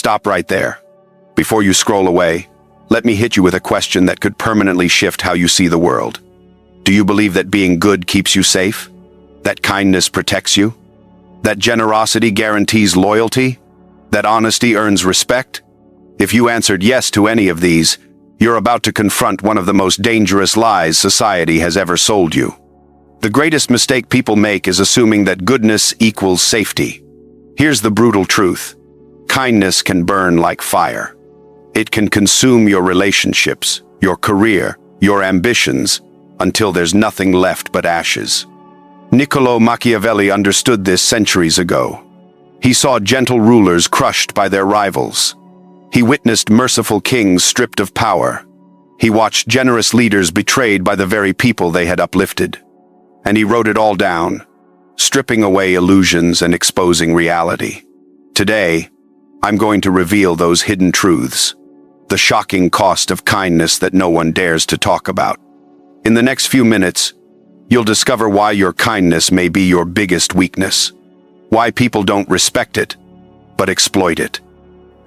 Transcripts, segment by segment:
stop right there. Before you scroll away, let me hit you with a question that could permanently shift how you see the world. Do you believe that being good keeps you safe? That kindness protects you? That generosity guarantees loyalty? That honesty earns respect? If you answered yes to any of these, you're about to confront one of the most dangerous lies society has ever sold you. The greatest mistake people make is assuming that goodness equals safety. Here's the brutal truth. Kindness can burn like fire. It can consume your relationships, your career, your ambitions, until there's nothing left but ashes. Niccolo Machiavelli understood this centuries ago. He saw gentle rulers crushed by their rivals. He witnessed merciful kings stripped of power. He watched generous leaders betrayed by the very people they had uplifted. And he wrote it all down, stripping away illusions and exposing reality. Today, I'm going to reveal those hidden truths, the shocking cost of kindness that no one dares to talk about. In the next few minutes, you'll discover why your kindness may be your biggest weakness, why people don't respect it, but exploit it,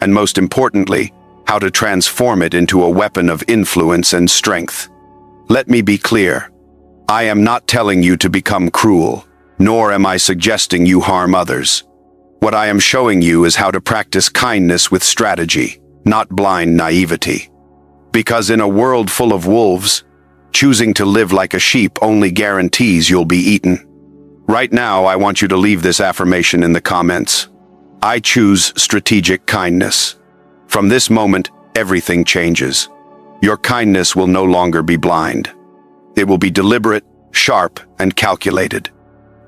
and most importantly, how to transform it into a weapon of influence and strength. Let me be clear. I am not telling you to become cruel, nor am I suggesting you harm others. What I am showing you is how to practice kindness with strategy, not blind naivety. Because in a world full of wolves, choosing to live like a sheep only guarantees you'll be eaten. Right now, I want you to leave this affirmation in the comments. I choose strategic kindness. From this moment, everything changes. Your kindness will no longer be blind. It will be deliberate, sharp, and calculated.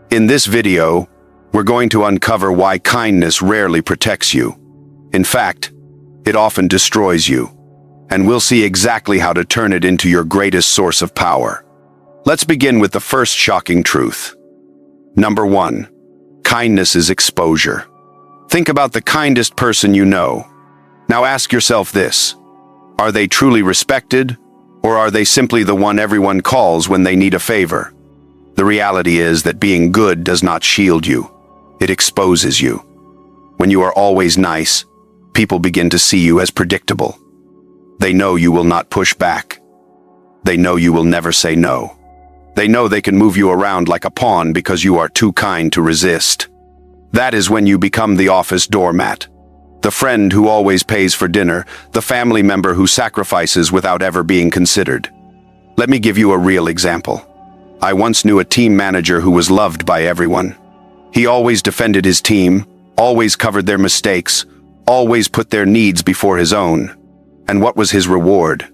In this video, we're going to uncover why kindness rarely protects you. In fact, it often destroys you. And we'll see exactly how to turn it into your greatest source of power. Let's begin with the first shocking truth. Number 1. Kindness is exposure. Think about the kindest person you know. Now ask yourself this. Are they truly respected, or are they simply the one everyone calls when they need a favor? The reality is that being good does not shield you. It exposes you. When you are always nice, people begin to see you as predictable. They know you will not push back. They know you will never say no. They know they can move you around like a pawn because you are too kind to resist. That is when you become the office doormat. The friend who always pays for dinner, the family member who sacrifices without ever being considered. Let me give you a real example. I once knew a team manager who was loved by everyone. He always defended his team, always covered their mistakes, always put their needs before his own. And what was his reward?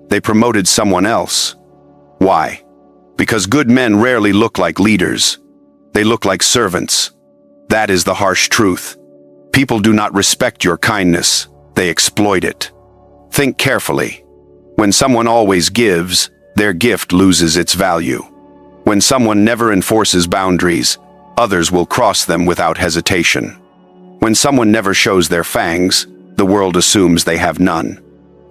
They promoted someone else. Why? Because good men rarely look like leaders. They look like servants. That is the harsh truth. People do not respect your kindness. They exploit it. Think carefully. When someone always gives, their gift loses its value. When someone never enforces boundaries, others will cross them without hesitation. When someone never shows their fangs, the world assumes they have none.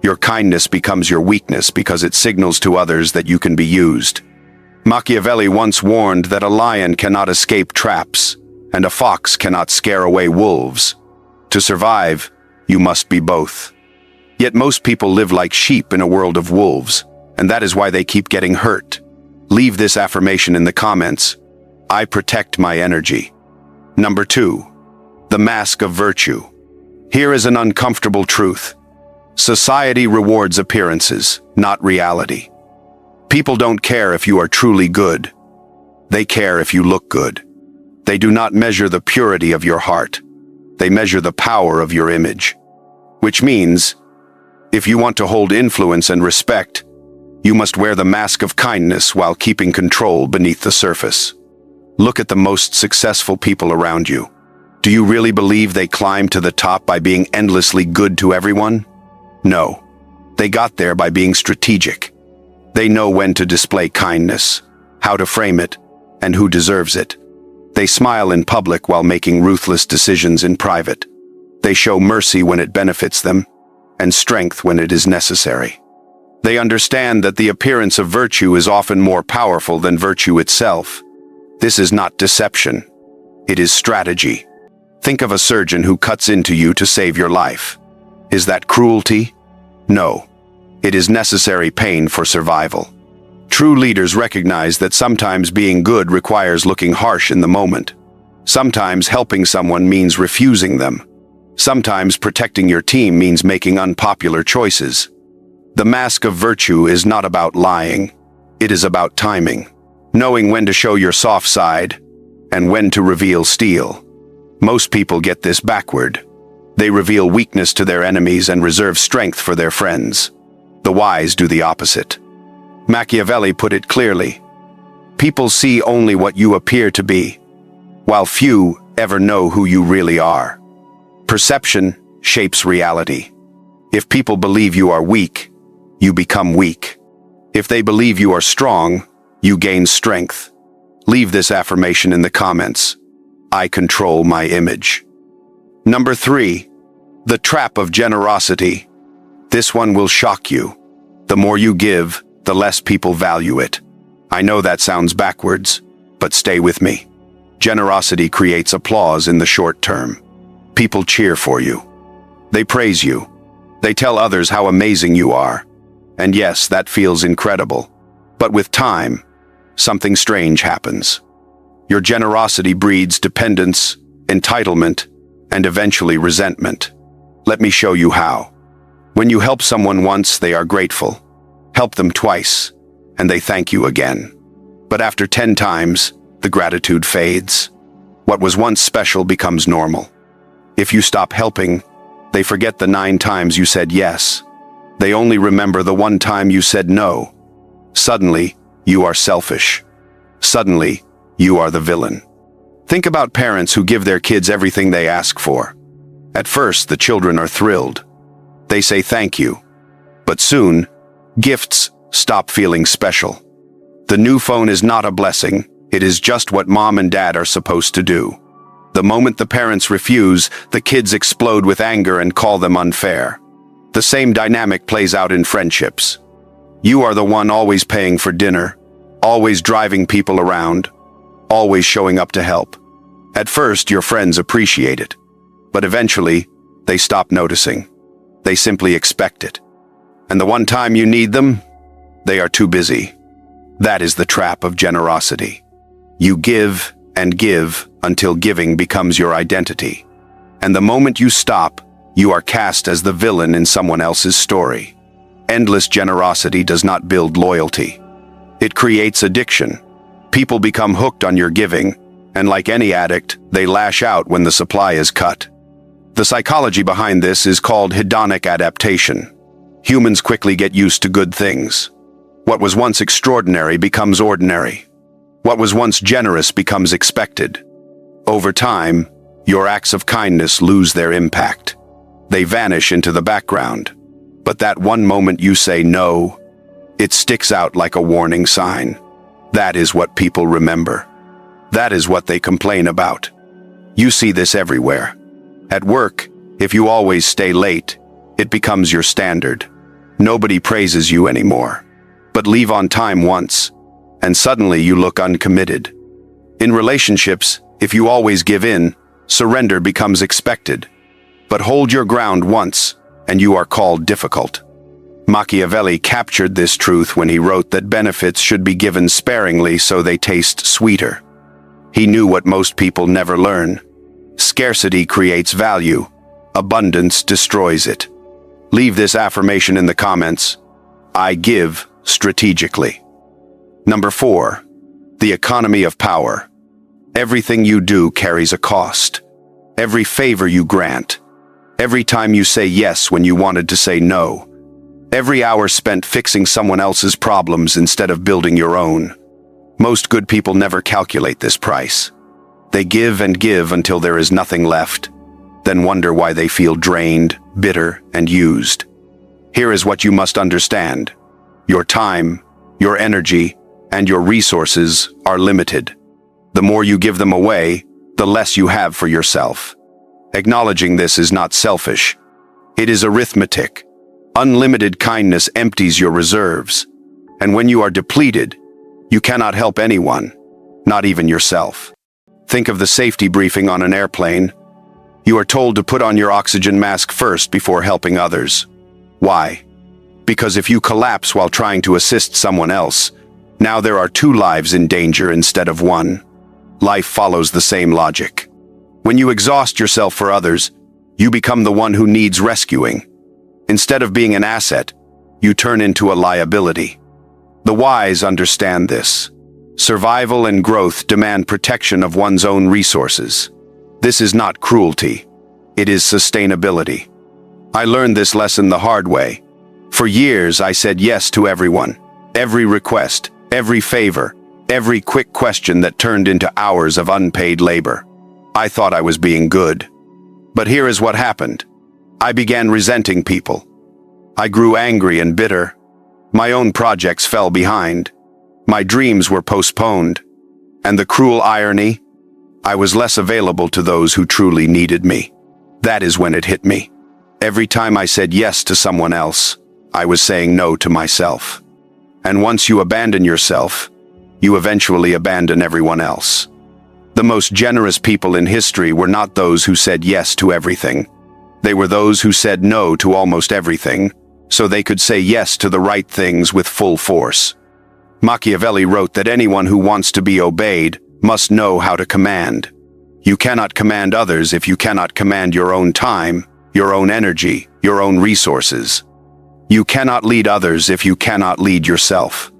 Your kindness becomes your weakness because it signals to others that you can be used. Machiavelli once warned that a lion cannot escape traps, and a fox cannot scare away wolves. To survive, you must be both. Yet most people live like sheep in a world of wolves, and that is why they keep getting hurt. Leave this affirmation in the comments. I protect my energy. Number 2. The mask of virtue. Here is an uncomfortable truth. Society rewards appearances, not reality. People don't care if you are truly good. They care if you look good. They do not measure the purity of your heart. They measure the power of your image. Which means, if you want to hold influence and respect, you must wear the mask of kindness while keeping control beneath the surface. Look at the most successful people around you. Do you really believe they climbed to the top by being endlessly good to everyone? No. They got there by being strategic. They know when to display kindness, how to frame it, and who deserves it. They smile in public while making ruthless decisions in private. They show mercy when it benefits them, and strength when it is necessary. They understand that the appearance of virtue is often more powerful than virtue itself. This is not deception. It is strategy. Think of a surgeon who cuts into you to save your life. Is that cruelty? No. It is necessary pain for survival. True leaders recognize that sometimes being good requires looking harsh in the moment. Sometimes helping someone means refusing them. Sometimes protecting your team means making unpopular choices. The mask of virtue is not about lying. It is about timing, knowing when to show your soft side and when to reveal steel. Most people get this backward. They reveal weakness to their enemies and reserve strength for their friends. The wise do the opposite. Machiavelli put it clearly. People see only what you appear to be, while few ever know who you really are. Perception shapes reality. If people believe you are weak, you become weak. If they believe you are strong, you gain strength. Leave this affirmation in the comments. I control my image. Number 3, the trap of generosity. This one will shock you. The more you give, the less people value it. I know that sounds backwards, but stay with me. Generosity creates applause in the short term. People cheer for you. They praise you. They tell others how amazing you are. And yes, that feels incredible. But with time, something strange happens. Your generosity breeds dependence, entitlement, and eventually resentment. Let me show you how. When you help someone once, they are grateful. Help them twice, and they thank you again. But after 10 times, the gratitude fades. What was once special becomes normal. If you stop helping, they forget the 9 times you said yes. They only remember the 1 time you said no. Suddenly, you are selfish. Suddenly, you are the villain. Think about parents who give their kids everything they ask for. At first, the children are thrilled. They say thank you. But soon, gifts stop feeling special. The new phone is not a blessing. It is just what mom and dad are supposed to do. The moment the parents refuse, the kids explode with anger and call them unfair. The same dynamic plays out in friendships. You are the one always paying for dinner, always driving people around, always showing up to help. At first, your friends appreciate it, but eventually, they stop noticing. They simply expect it. And the one time you need them, they are too busy. That is the trap of generosity. You give and give until giving becomes your identity. And the moment you stop, you are cast as the villain in someone else's story. Endless generosity does not build loyalty. It creates addiction. People become hooked on your giving, and like any addict, they lash out when the supply is cut. The psychology behind this is called hedonic adaptation. Humans quickly get used to good things. What was once extraordinary becomes ordinary. What was once generous becomes expected. Over time, your acts of kindness lose their impact. They vanish into the background. But that one moment you say no, it sticks out like a warning sign. That is what people remember. That is what they complain about. You see this everywhere. At work, if you always stay late, it becomes your standard. Nobody praises you anymore. But leave on time once, and suddenly you look uncommitted. In relationships, if you always give in, surrender becomes expected. But hold your ground once, and you are called difficult. Machiavelli captured this truth when he wrote that benefits should be given sparingly so they taste sweeter. He knew what most people never learn. Scarcity creates value. Abundance destroys it. Leave this affirmation in the comments. I give strategically. Number 4, the economy of power. Everything you do carries a cost. Every favor you grant. Every time you say yes when you wanted to say no. Every hour spent fixing someone else's problems instead of building your own. Most good people never calculate this price. They give and give until there is nothing left, then wonder why they feel drained, bitter, and used. Here is what you must understand. Your time, your energy, and your resources are limited. The more you give them away, the less you have for yourself. Acknowledging this is not selfish. It is arithmetic. Unlimited kindness empties your reserves. And when you are depleted, you cannot help anyone, not even yourself. Think of the safety briefing on an airplane. You are told to put on your oxygen mask first before helping others. Why? Because if you collapse while trying to assist someone else, now there are two lives in danger instead of one. Life follows the same logic. When you exhaust yourself for others, you become the one who needs rescuing. Instead of being an asset, you turn into a liability. The wise understand this. Survival and growth demand protection of one's own resources. This is not cruelty. It is sustainability. I learned this lesson the hard way. For years, I said yes to everyone, every request, every favor, every quick question that turned into hours of unpaid labor. I thought I was being good. But here is what happened. I began resenting people. I grew angry and bitter. My own projects fell behind. My dreams were postponed. And the cruel irony? I was less available to those who truly needed me. That is when it hit me. Every time I said yes to someone else, I was saying no to myself. And once you abandon yourself, you eventually abandon everyone else. The most generous people in history were not those who said yes to everything. They were those who said no to almost everything, so they could say yes to the right things with full force. Machiavelli wrote that anyone who wants to be obeyed must know how to command. You cannot command others if you cannot command your own time, your own energy, your own resources. You cannot lead others if you cannot lead yourself.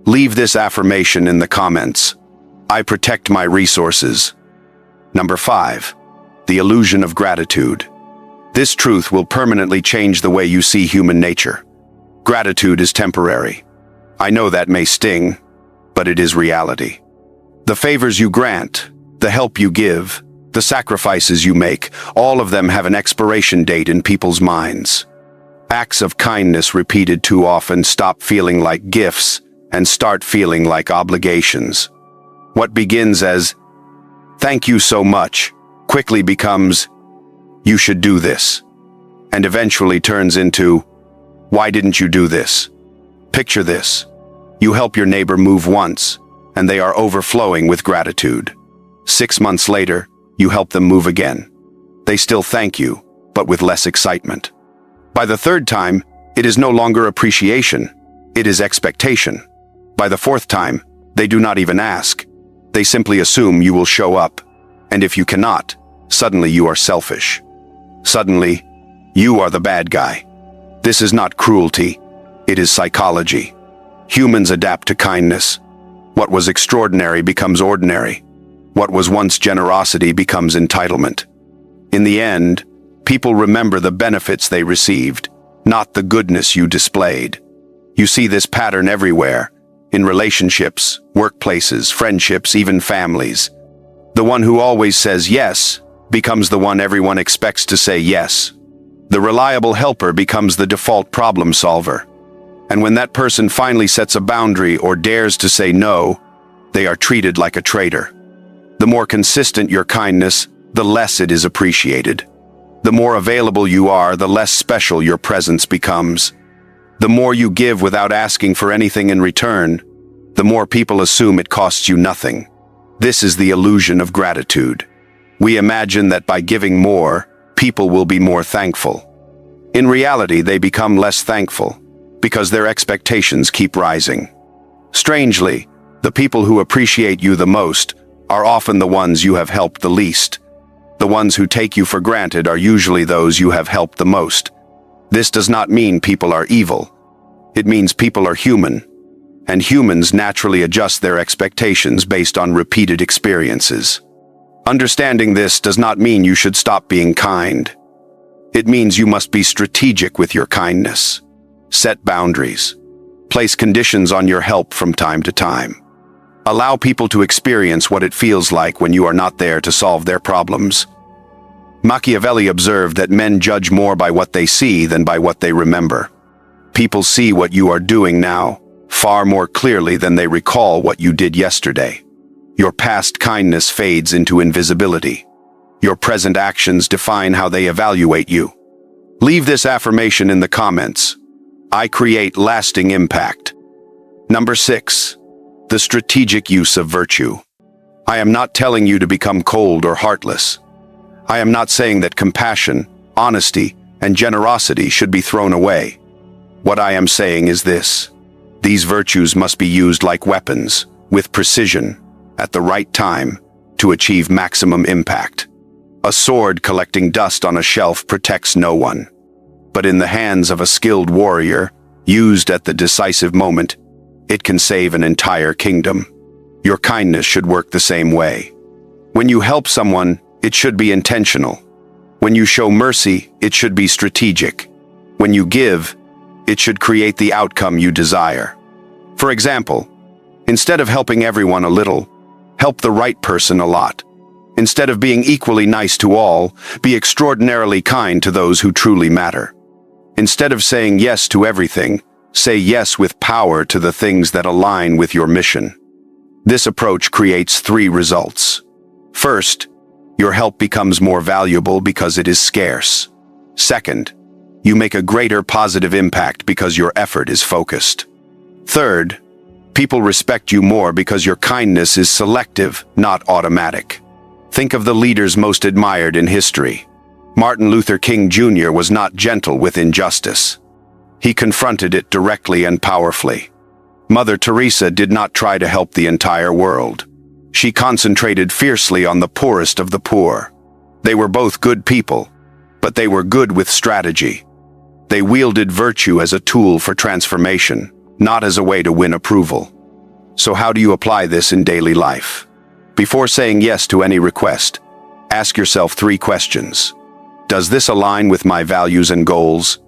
Leave this affirmation in the comments. I protect my resources. Number 5. The illusion of gratitude. This truth will permanently change the way you see human nature. Gratitude is temporary. I know that may sting, but it is reality. The favors you grant, the help you give, the sacrifices you make, all of them have an expiration date in people's minds. Acts of kindness repeated too often stop feeling like gifts and start feeling like obligations. What begins as, "Thank you so much," quickly becomes, "You should do this," and eventually turns into, "Why didn't you do this?" Picture this. You help your neighbor move once, and they are overflowing with gratitude. 6 months later, you help them move again. They still thank you, but with less excitement. By the third time, it is no longer appreciation, it is expectation. By the fourth time, they do not even ask. They simply assume you will show up, and if you cannot, suddenly you are selfish. Suddenly, you are the bad guy. This is not cruelty, it is psychology. Humans adapt to kindness. What was extraordinary becomes ordinary. What was once generosity becomes entitlement. In the end, people remember the benefits they received, not the goodness you displayed. You see this pattern everywhere, in relationships, workplaces, friendships, even families. The one who always says yes becomes the one everyone expects to say yes. The reliable helper becomes the default problem solver. And when that person finally sets a boundary or dares to say no, they are treated like a traitor. The more consistent your kindness, the less it is appreciated. The more available you are, the less special your presence becomes. The more you give without asking for anything in return, the more people assume it costs you nothing. This is the illusion of gratitude. We imagine that by giving more, people will be more thankful. In reality, they become less thankful, because their expectations keep rising. Strangely, the people who appreciate you the most are often the ones you have helped the least. The ones who take you for granted are usually those you have helped the most. This does not mean people are evil. It means people are human, and humans naturally adjust their expectations based on repeated experiences. Understanding this does not mean you should stop being kind. It means you must be strategic with your kindness. Set boundaries. Place conditions on your help from time to time. Allow people to experience what it feels like when you are not there to solve their problems. Machiavelli observed that men judge more by what they see than by what they remember. People see what you are doing now far more clearly than they recall what you did yesterday. Your past kindness fades into invisibility. Your present actions define how they evaluate you. Leave this affirmation in the comments. I create lasting impact. Number 6. The strategic use of virtue. I am not telling you to become cold or heartless. I am not saying that compassion, honesty, and generosity should be thrown away. What I am saying is this: these virtues must be used like weapons, with precision, at the right time, to achieve maximum impact. A sword collecting dust on a shelf protects no one. But in the hands of a skilled warrior, used at the decisive moment, it can save an entire kingdom. Your kindness should work the same way. When you help someone, it should be intentional. When you show mercy, it should be strategic. When you give, it should create the outcome you desire. For example, instead of helping everyone a little, help the right person a lot. Instead of being equally nice to all, be extraordinarily kind to those who truly matter. Instead of saying yes to everything, say yes with power to the things that align with your mission. This approach creates 3 results. First, your help becomes more valuable because it is scarce. Second, you make a greater positive impact because your effort is focused. Third, people respect you more because your kindness is selective, not automatic. Think of the leaders most admired in history. Martin Luther King Jr. was not gentle with injustice. He confronted it directly and powerfully. Mother Teresa did not try to help the entire world. She concentrated fiercely on the poorest of the poor. They were both good people, but they were good with strategy. They wielded virtue as a tool for transformation, not as a way to win approval. So how do you apply this in daily life? Before saying yes to any request, ask yourself 3 questions. Does this align with my values and goals?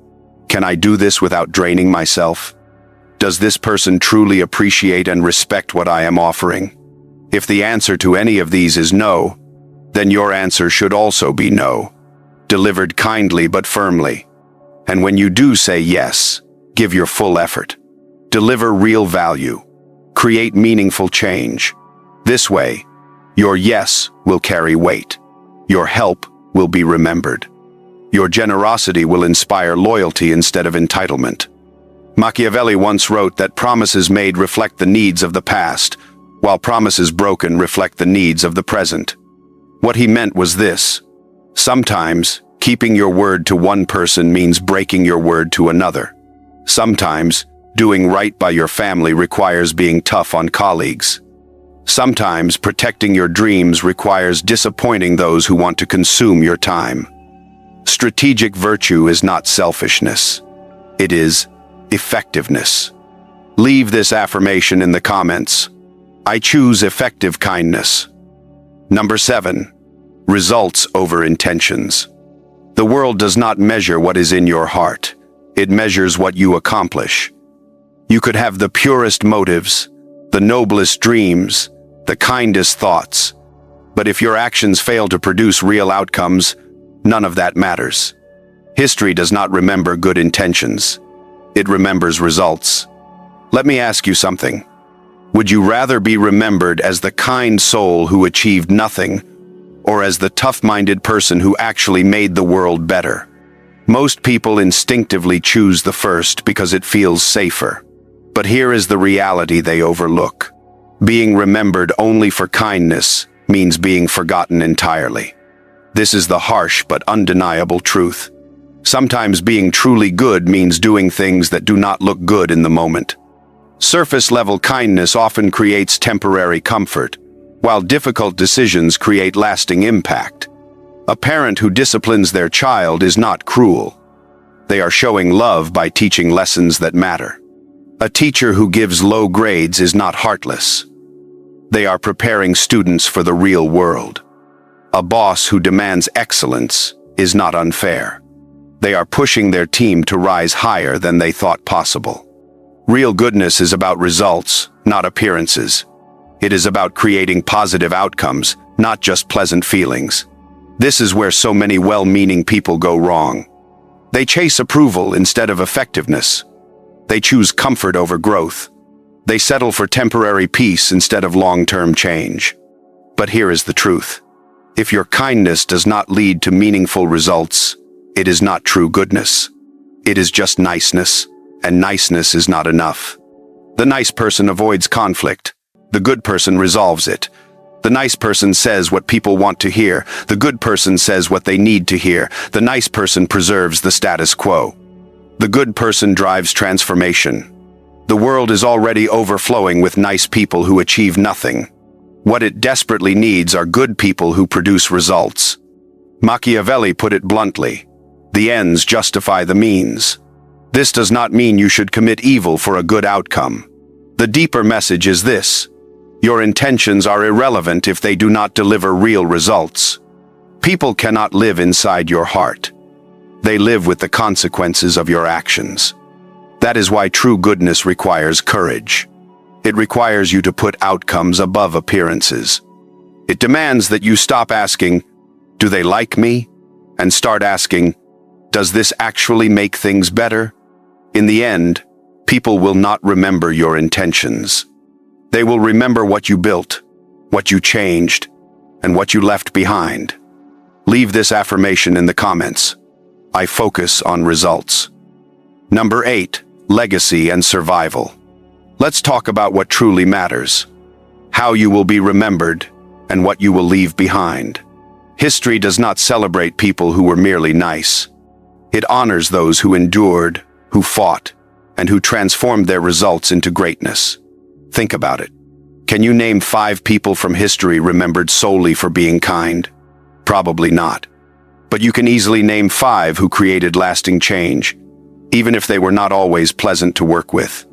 Can I do this without draining myself? Does this person truly appreciate and respect what I am offering? If the answer to any of these is no, then your answer should also be no, delivered kindly but firmly. And when you do say yes, give your full effort. Deliver real value. Create meaningful change. This way, your yes will carry weight. Your help will be remembered. Your generosity will inspire loyalty instead of entitlement. Machiavelli once wrote that promises made reflect the needs of the past, while promises broken reflect the needs of the present. What he meant was this: sometimes, keeping your word to one person means breaking your word to another. Sometimes, doing right by your family requires being tough on colleagues. Sometimes, protecting your dreams requires disappointing those who want to consume your time. Strategic virtue is not selfishness. It is effectiveness. Leave this affirmation in the comments. I choose effective kindness. Number 7. Results over intentions. The world does not measure what is in your heart. It measures what you accomplish. You could have the purest motives, the noblest dreams, the kindest thoughts, but if your actions fail to produce real outcomes, none of that matters. History does not remember good intentions. It remembers results. Let me ask you something. Would you rather be remembered as the kind soul who achieved nothing, or as the tough-minded person who actually made the world better? Most people instinctively choose the first because it feels safer. But here is the reality they overlook. Being remembered only for kindness means being forgotten entirely. This is the harsh but undeniable truth. Sometimes being truly good means doing things that do not look good in the moment. Surface-level kindness often creates temporary comfort, while difficult decisions create lasting impact. A parent who disciplines their child is not cruel. They are showing love by teaching lessons that matter. A teacher who gives low grades is not heartless. They are preparing students for the real world. A boss who demands excellence is not unfair. They are pushing their team to rise higher than they thought possible. Real goodness is about results, not appearances. It is about creating positive outcomes, not just pleasant feelings. This is where so many well-meaning people go wrong. They chase approval instead of effectiveness. They choose comfort over growth. They settle for temporary peace instead of long-term change. But here is the truth. If your kindness does not lead to meaningful results, it is not true goodness. It is just niceness, and niceness is not enough. The nice person avoids conflict. The good person resolves it. The nice person says what people want to hear. The good person says what they need to hear. The nice person preserves the status quo. The good person drives transformation. The world is already overflowing with nice people who achieve nothing. What it desperately needs are good people who produce results. Machiavelli put it bluntly: the ends justify the means. This does not mean you should commit evil for a good outcome. The deeper message is this: your intentions are irrelevant if they do not deliver real results. People cannot live inside your heart. They live with the consequences of your actions. That is why true goodness requires courage. It requires you to put outcomes above appearances. It demands that you stop asking, "Do they like me?" and start asking, "Does this actually make things better?" In the end, people will not remember your intentions. They will remember what you built, what you changed, and what you left behind. Leave this affirmation in the comments. I focus on results. Number 8, legacy and survival. Let's talk about what truly matters: how you will be remembered and what you will leave behind. History does not celebrate people who were merely nice. It honors those who endured, who fought, and who transformed their results into greatness. Think about it. Can you name 5 people from history remembered solely for being kind? Probably not. But you can easily name 5 who created lasting change, even if they were not always pleasant to work with.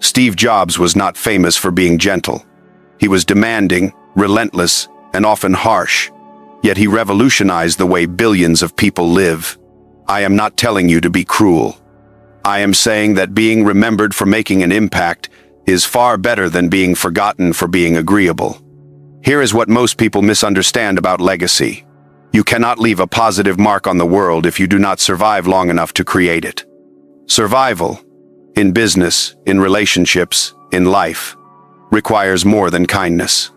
Steve Jobs was not famous for being gentle. He was demanding, relentless, and often harsh. Yet he revolutionized the way billions of people live. I am not telling you to be cruel. I am saying that being remembered for making an impact is far better than being forgotten for being agreeable. Here is what most people misunderstand about legacy. You cannot leave a positive mark on the world if you do not survive long enough to create it. Survival, in business, in relationships, in life, requires more than kindness.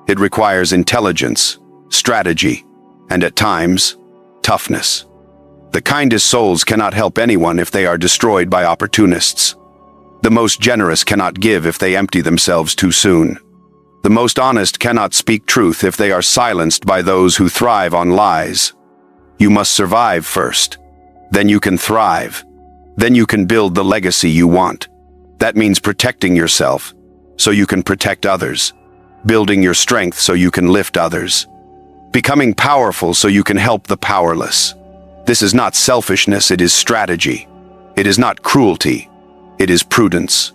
It requires intelligence, strategy, and at times, toughness. The kindest souls cannot help anyone if they are destroyed by opportunists. The most generous cannot give if they empty themselves too soon. The most honest cannot speak truth if they are silenced by those who thrive on lies. You must survive first. Then you can thrive. Then you can build the legacy you want. That means protecting yourself so you can protect others. Building your strength so you can lift others. Becoming powerful so you can help the powerless. This is not selfishness, it is strategy. It is not cruelty. It is prudence.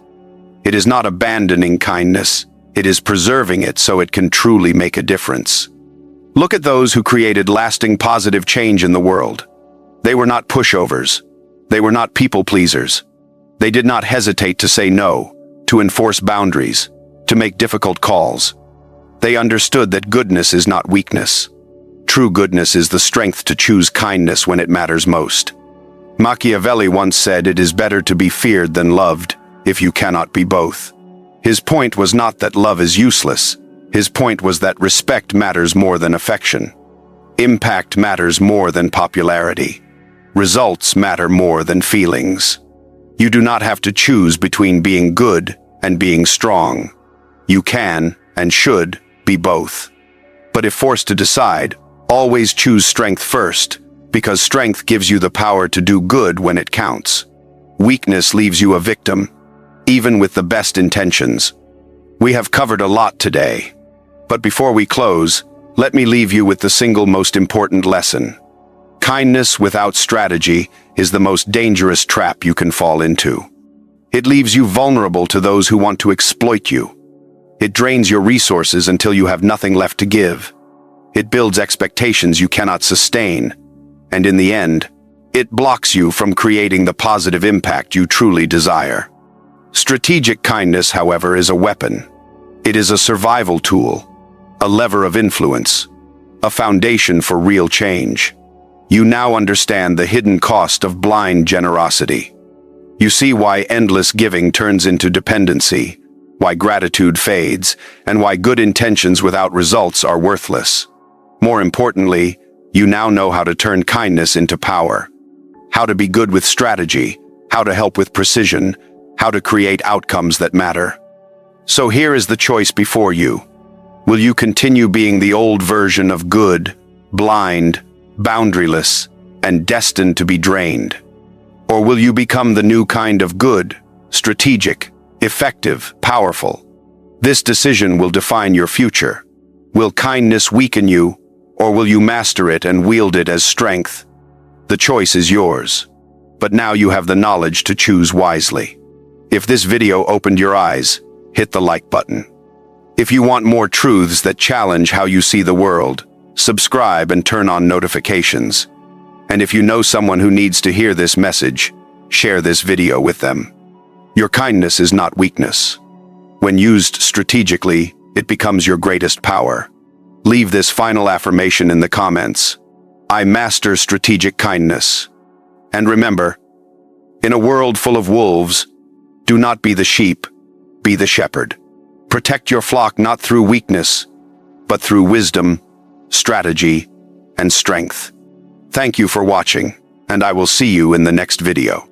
It is not abandoning kindness. It is preserving it so it can truly make a difference. Look at those who created lasting positive change in the world. They were not pushovers. They were not people pleasers. They did not hesitate to say no, to enforce boundaries, to make difficult calls. They understood that goodness is not weakness. True goodness is the strength to choose kindness when it matters most. Machiavelli once said, "It is better to be feared than loved, if you cannot be both." His point was not that love is useless. His point was that respect matters more than affection. Impact matters more than popularity. Results matter more than feelings. You do not have to choose between being good and being strong. You can and should be both. But if forced to decide, always choose strength first, because strength gives you the power to do good when it counts. Weakness leaves you a victim, even with the best intentions. We have covered a lot today. But before we close, let me leave you with the single most important lesson. Kindness without strategy is the most dangerous trap you can fall into. It leaves you vulnerable to those who want to exploit you. It drains your resources until you have nothing left to give. It builds expectations you cannot sustain. And in the end, it blocks you from creating the positive impact you truly desire. Strategic kindness, however, is a weapon. It is a survival tool, a lever of influence, a foundation for real change. You now understand the hidden cost of blind generosity. You see why endless giving turns into dependency, why gratitude fades, and why good intentions without results are worthless. More importantly, you now know how to turn kindness into power, how to be good with strategy, how to help with precision, how to create outcomes that matter. So here is the choice before you. Will you continue being the old version of good, blind, boundaryless, and destined to be drained? Or will you become the new kind of good, strategic, effective, powerful? This decision will define your future. Will kindness weaken you, or will you master it and wield it as strength? The choice is yours. But now you have the knowledge to choose wisely. If this video opened your eyes, hit the like button. If you want more truths that challenge how you see the world, subscribe and turn on notifications. And if you know someone who needs to hear this message, share this video with them. Your kindness is not weakness. When used strategically, it becomes your greatest power. Leave this final affirmation in the comments. I master strategic kindness. And remember, in a world full of wolves, do not be the sheep, be the shepherd. Protect your flock not through weakness, but through wisdom, strategy, and strength. Thank you for watching, and I will see you in the next video.